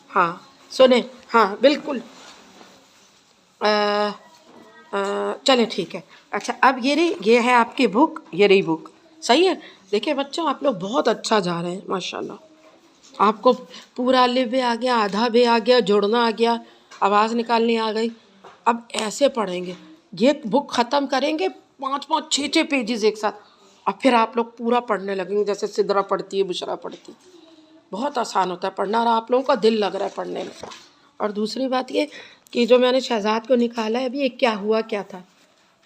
हाँ सुने, हाँ बिल्कुल। चले ठीक है। अच्छा अब ये है आपकी बुक, ये रही बुक, सही है। देखिए बच्चों आप लोग बहुत अच्छा जा रहे हैं माशाल्लाह। आपको पूरा अलिफ भी आ गया, आधा भी आ गया, जोड़ना आ गया, आवाज़ निकालनी आ गई। अब ऐसे पढ़ेंगे, ये बुक ख़त्म करेंगे 5-5 6-6 पेजेस एक साथ, और फिर आप लोग पूरा पढ़ने लगेंगे जैसे सिदरा पढ़ती है, बुशरा पढ़ती है। बहुत आसान होता है पढ़ना, और आप लोगों का दिल लग रहा है पढ़ने में। और दूसरी बात ये कि जो मैंने शहजाद को निकाला है अभी, ये क्या हुआ क्या था,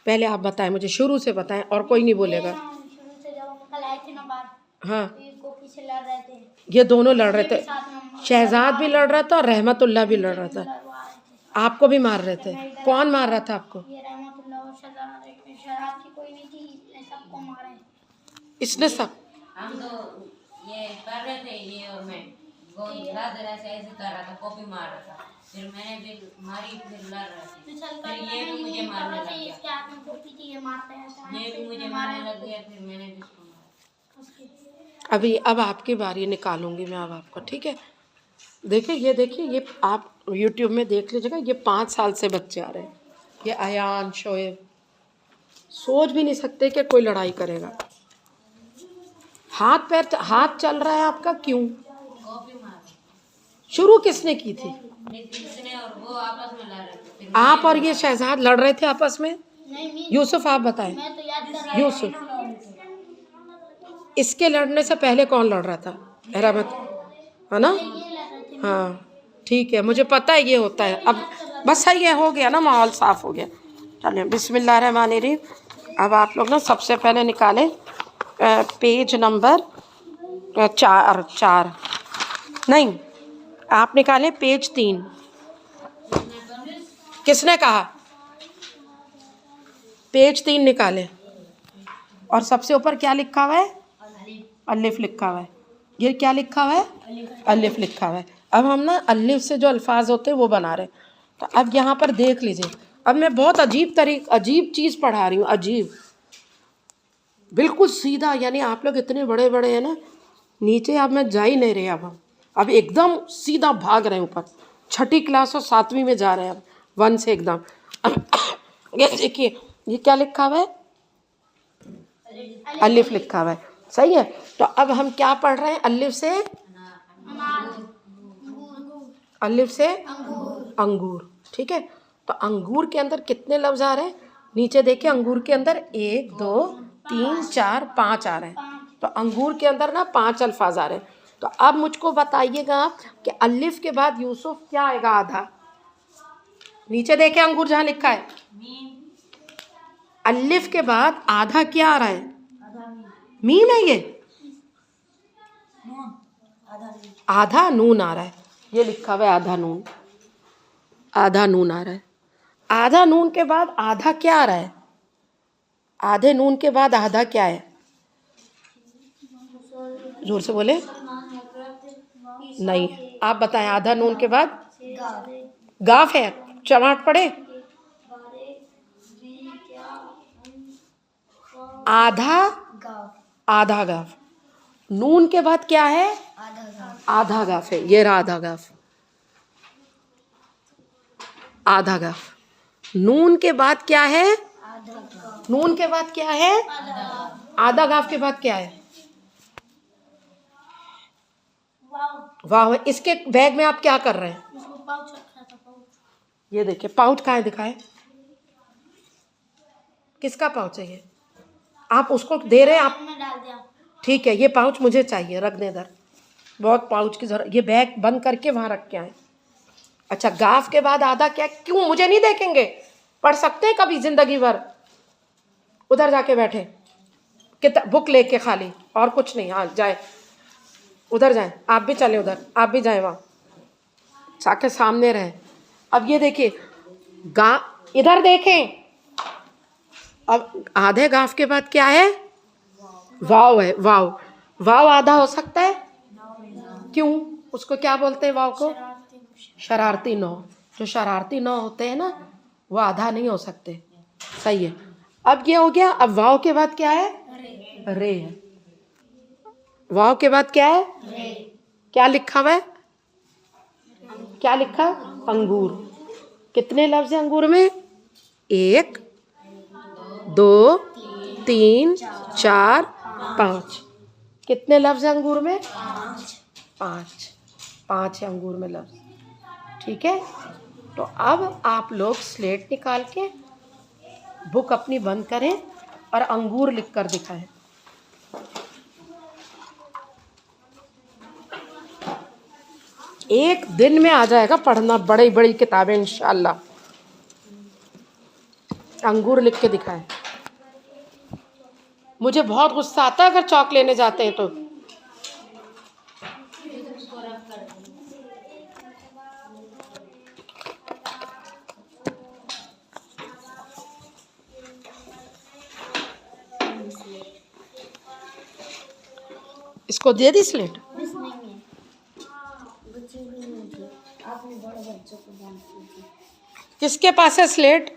पहले आप बताएं मुझे, शुरू से बताएं, और कोई नहीं बोलेगा। शुरू से जब हम कल आए थे ना बाहर, हाँ तो ये गोपी से लड़ रहे थे, ये दोनों लड़ रहे ये थे, भी साथ में शहजाद भी लड़ रहा था और रहमतुल्लाह भी लड़ रहा था। लड़वा रहे थे। आपको भी मार रहे थे, कौन मार रहा था आपको? ये रहमतुल्लाह और शराब की कोई नहीं थी, इसने सबको मारा है। इसने सब, हम तो ये कर रहे थे, ये और मैं जरा से ऐसे कर रहा था, कॉपी मार रहा था, फिर मैंने भी मारी, फिर लड़ रहा था, फिर ये भी मुझे मारने लग गया, इसके हाथ में गोपी थी, ये मारता है, ये भी मुझे मारने लग गया, फिर मैंने भी उसको मारा। अभी अब आपकी बारी, निकालूंगी मैं अब आपको, ठीक है। देखिए ये आप YouTube में देख लीजिएगा, ये 5 साल से बच्चे आ रहे हैं, ये अयान शोएब, सोच भी नहीं सकते कि कोई लड़ाई करेगा। हाथ चल रहा है आपका, क्यों? कॉपी मार, शुरू किसने की थी? इसने और वो आपस में लड़ रहे थे, फिर आप और ये शहजाद लड़ रहे थे आपस में? नहीं, यूसुफ आप बताएं। मैं तो याद कर रहा यूसुफ, इसके लड़ने से पहले कौन लड़ रहा था? रहमत, है ना? हाँ ठीक है, मुझे पता है ये होता है। अब बस है, ये हो गया ना, माहौल साफ हो गया। चलिए बिस्मिल्लाहिर्रहमानिर्रहीम। अब आप लोग ना सबसे पहले निकालें पेज नंबर 4 नहीं, आप निकालें पेज 3। किसने कहा? पेज 3 निकालें, और सबसे ऊपर क्या लिखा हुआ है? अलिफ लिखा हुआ है। ये क्या लिखा हुआ है? अलिफ लिखा हुआ है। अब हम ना अलिफ से जो अल्फाज होते हैं वो बना रहे हैं। तो अब यहाँ पर देख लीजिए, अब मैं बहुत अजीब चीज़ पढ़ा रही हूँ, अजीब, बिल्कुल सीधा, यानी आप लोग इतने बड़े बड़े हैं ना, नीचे अब मैं जा ही नहीं रहे। अब एकदम सीधा भाग रहे हैं ऊपर, 6ठी क्लास और 7वीं में जा रहे हैं, अब 1 से एकदम। ये देखिए, ये क्या लिखा हुआ है? अलिफ लिखा हुआ है, सही है। तो अब हम क्या पढ़ रहे हैं? अलिफ से अंगूर, ठीक है। तो अंगूर के अंदर कितने लफ्ज आ रहे हैं? नीचे देखिए, अंगूर के अंदर 1 2 3 4 5 आ रहे हैं। तो अंगूर के अंदर ना 5 अल्फाज आ रहे हैं। तो अब मुझको बताइएगा कि अलिफ के बाद यूसुफ क्या आएगा? आधा। नीचे देखिए अंगूर जहाँ लिखा है, अलिफ के बाद आधा क्या आ रहा है? मीम है ये, आधा नून आ रहा है, ये लिखा हुआ है आधा नून, आधा नून आ रहा है। आधा नून के बाद आधा क्या आ रहा है? आधे नून के बाद आधा क्या है? जोर से बोले, नहीं, आप बताएं। आधा नून के बाद गाफ है, चमाट पड़े। आधा गाफ। नून के बाद क्या है? आधा गाफ है, ये रहा आधा गाफ, आधा गाफ। नून के बाद क्या है? नून के बाद क्या है? आधा गाफ के बाद क्या है? वाह। इसके बैग में आप क्या कर रहे हैं? ये देखिए पाउच कहाँ है, दिखाए, किसका पाउच है ये? आप उसको दे रहे हैं? आप ठीक है, ये पाउच मुझे चाहिए, रख दे इधर, बहुत पाउच की जरूरत। ये बैग बंद करके वहाँ रख के आए। अच्छा, गाफ के बाद आधा क्या? क्यों मुझे नहीं देखेंगे? पढ़ सकते हैं कभी जिंदगी भर? उधर जाके बैठे, बुक लेके खाली, और कुछ नहीं। हाँ जाए, उधर जाए, आप भी चले उधर, आप भी जाए वहाँ, जाके सामने रहे। अब ये देखिए, इधर देखें, अब आधे गाफ के बाद क्या है? वाव है, वाव। वाव आधा हो सकता है? क्यों? उसको क्या बोलते हैं वाव को? शरारती नौ। जो शरारती नौ होते हैं ना, वो आधा नहीं हो सकते, सही है। अब ये हो गया। अब वाव के बाद क्या है? रे है। वाव के बाद क्या है? क्या लिखा हुआ है? क्या लिखा? अंगूर। कितने लफ्ज हैं अंगूर में? 1 2 3 4 5। कितने लफ्ज हैं अंगूर में? 5। 5 है अंगूर में लफ्ज। ठीक है, तो अब आप लोग स्लेट निकाल के बुक अपनी बंद करें और अंगूर लिख कर दिखाएं। एक दिन में आ जाएगा पढ़ना बड़ी बड़ी किताबें इंशाल्लाह। अंगूर लिख के दिखाएं। मुझे बहुत गुस्सा आता है अगर चौक लेने जाते हैं तो। इसको दे दी स्लेट? किसके पास है स्लेट?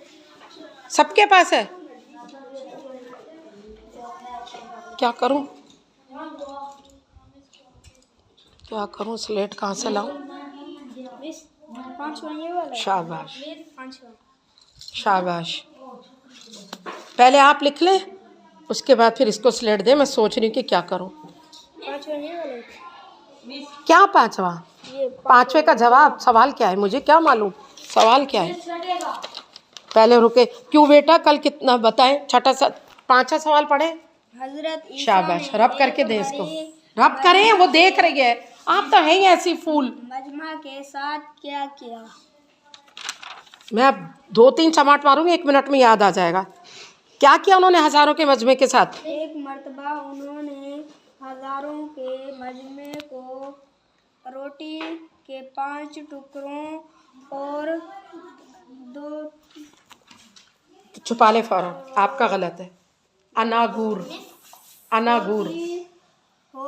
सबके पास है। क्या करूं? क्या करूं? स्लेट कहाँ से लाऊं? शाबाश शाबाश। पहले आप लिख लें, उसके बाद फिर इसको स्लेट दे। मैं सोच रही हूँ कि क्या करूं। क्या पांचवा? पांचवे का जवाब? सवाल क्या है? मुझे क्या मालूम सवाल क्या है। पहले रुके। क्यों बेटा, कल कितना बताएं? छठा पांचवा सवाल पढ़े। शाबाश, रब करके दे इसको। रब करें, वो देख रही है। आप तो हैं ऐसी फूल। मजमा के साथ क्या किया? मैं अब 2-3 चमाट मारूंगी, 1 मिनट में याद आ जाएगा। क्या किया उन्होंने हजारों के मजमे के साथ? एक मर्तबा उन्होंने हजारों के मजमे को रोटी के 5 टुकड़ों और 2 छुपा ले फौरन, आपका गलत है। अनागूर, अनागूर।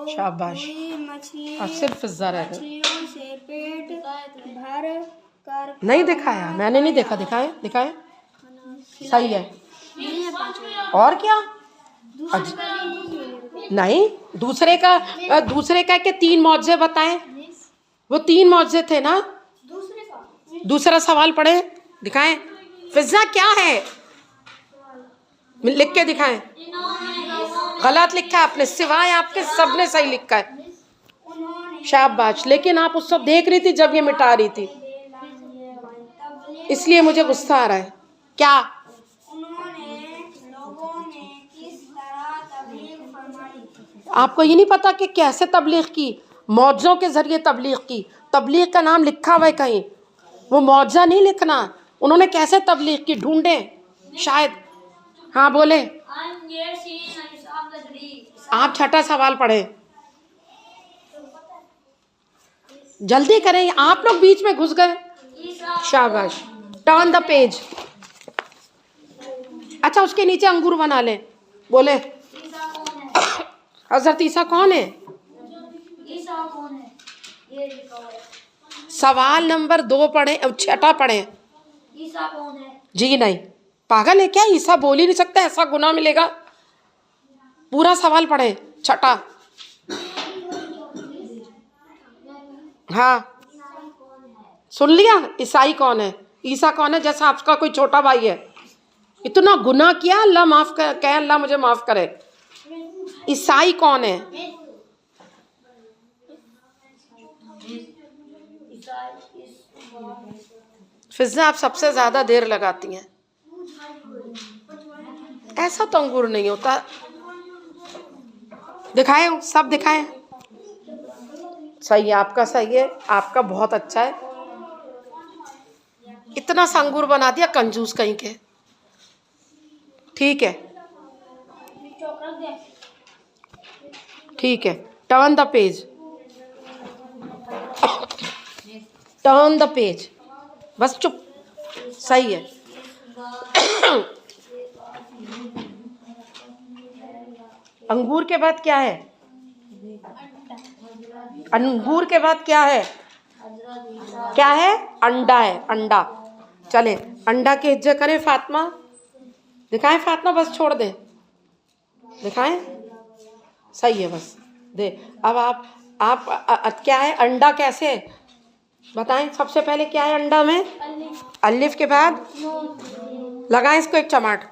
शाबाश। अब सिर्फ ज़रा है। मछलियों से पेट भर कर नहीं दिखाया, मैंने नहीं देखा। दिखाए दिखाए, सही है। और क्या? नहीं, दूसरे का के 3 मौजे बताएं। वो 3 मौजे थे ना। दूसरा सवाल पढ़े, दिखाएं। फिजा क्या है? लिख के दिखाएं। गलत लिखा है आपने, सिवाय आपके सबने सही लिखा है। शाबाश। लेकिन आप उस सब देख रही थी जब ये मिटा रही थी, इसलिए मुझे गुस्सा आ रहा है। क्या? आपको ये नहीं पता कि कैसे तबलीग की? मौजों के जरिए तबलीग की। तबलीग का नाम लिखा हुआ है कहीं, वो मौजा नहीं लिखना। उन्होंने कैसे तबलीग की? ढूंढे शायद। हाँ बोले। आप छठा सवाल पढ़े, जल्दी करें, आप लोग बीच में घुस गए। शाबाश। Turn the page. अच्छा, उसके नीचे अंगूर बना ले। बोले हजरत ईसा कौन है? सवाल नंबर 2 पढ़े, छठा पढ़े। जी नहीं, पागल है क्या? ईसा बोल ही नहीं सकता, ऐसा गुनाह मिलेगा। पूरा सवाल पढ़े, छठा। हाँ सुन लिया। ईसाई कौन है? ईसा कौन है? जैसा आपका कोई छोटा भाई है। इतना गुनाह किया, अल्लाह माफ कर, कहे अल्लाह मुझे माफ करे। ईसाई कौन है? फिजा आप सबसे ज्यादा देर लगाती हैं। ऐसा तो अंगूर नहीं होता। दिखाए, सब दिखाए। सही है, आपका सही है, आपका बहुत अच्छा है। इतना सा अंगूर बना दिया, कंजूस कहीं के। ठीक है ठीक है, turn the page, turn the page. बस चुप। सही है। अंगूर के बाद क्या है? अंगूर के बाद क्या है? क्या है? अंडा है, अंडा। चले, अंडा की इज्जत करें। फातिमा दिखाएं, फातिमा बस छोड़ दे, दिखाएं। सही है, बस दे। अब आप क्या है? अंडा कैसे? बताएं सबसे पहले क्या है अंडा में? अलिफ के बाद लगाएं इसको एक चमाट।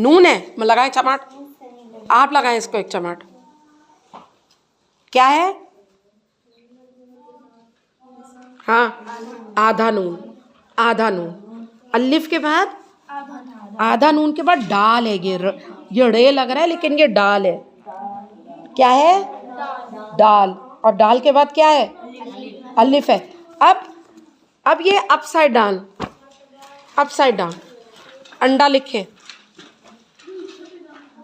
नून है, मैं लगाएं चमाट। आप लगाएं इसको एक चमाट। क्या है? हाँ, आधा नून। आधा नून। अलिफ के बाद आधा नून के बाद डाल है। ये रे लग रहा है लेकिन ये डाल है। क्या है? डाल। और डाल के बाद क्या है? अलिफ है। अब ये अपसाइड डाउन। अपसाइड डाउन अंडा लिखें।